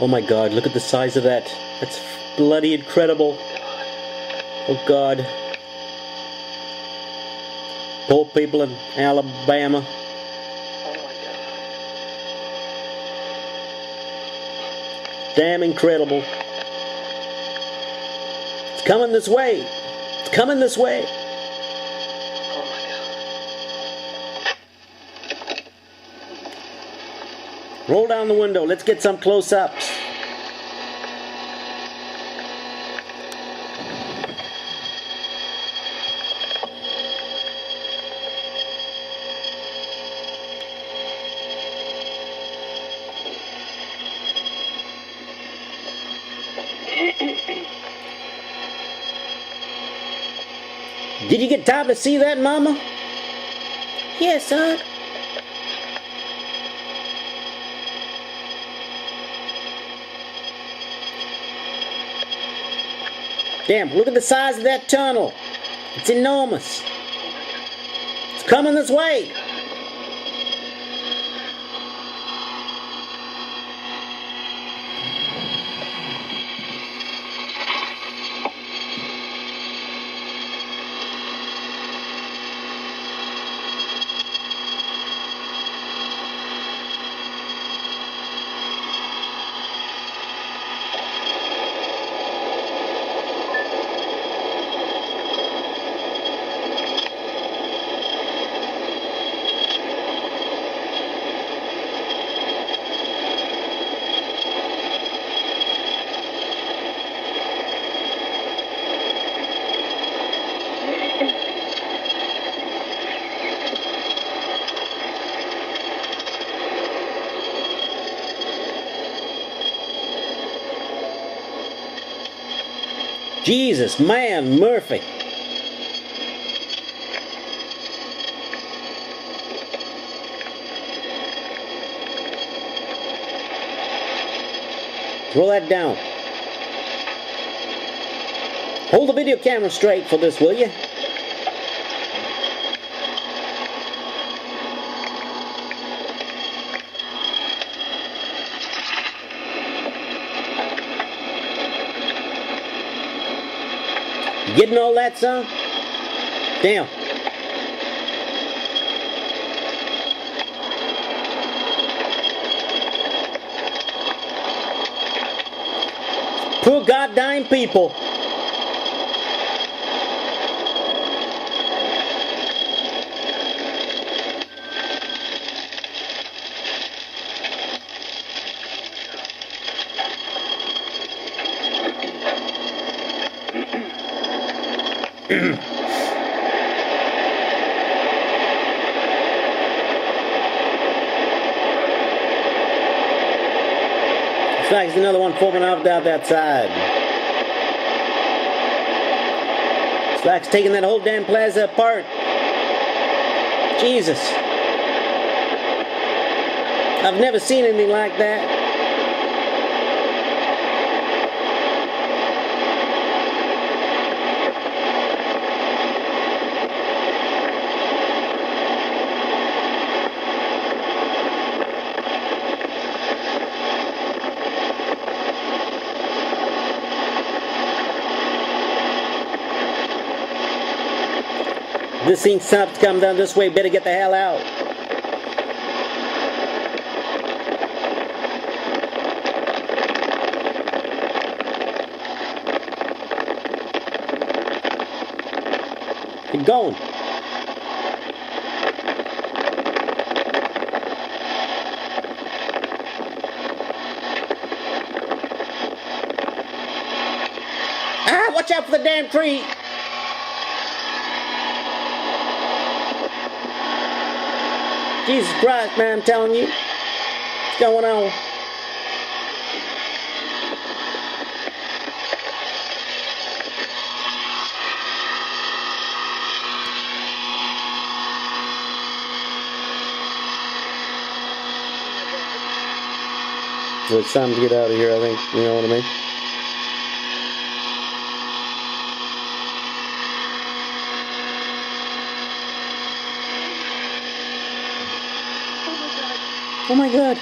Oh my God, look at the size of that. That's bloody incredible. Oh God. Poor people in Alabama. Oh my God. Damn incredible. It's coming this way. It's coming this way. Oh my God. Roll down the window. Let's get some close-ups. Did you get time to see that, Mama? Yes, son. Damn, look at the size of that tunnel. It's enormous. It's coming this way. Jesus, man, Murphy. Roll that down. Hold the video camera straight for this, will you? You getting all that, son? Damn. Poor goddamn people. Looks like there's another one forming off down that side. Looks like it's taking that whole damn plaza apart. Jesus. I've never seen anything like that. This thing stops to come down this way, better get the hell out. Keep going. Ah, watch out for the damn tree. Jesus Christ, man, I'm telling you. What's going on? So it's time to get out of here, I think. You know what I mean? Oh my God.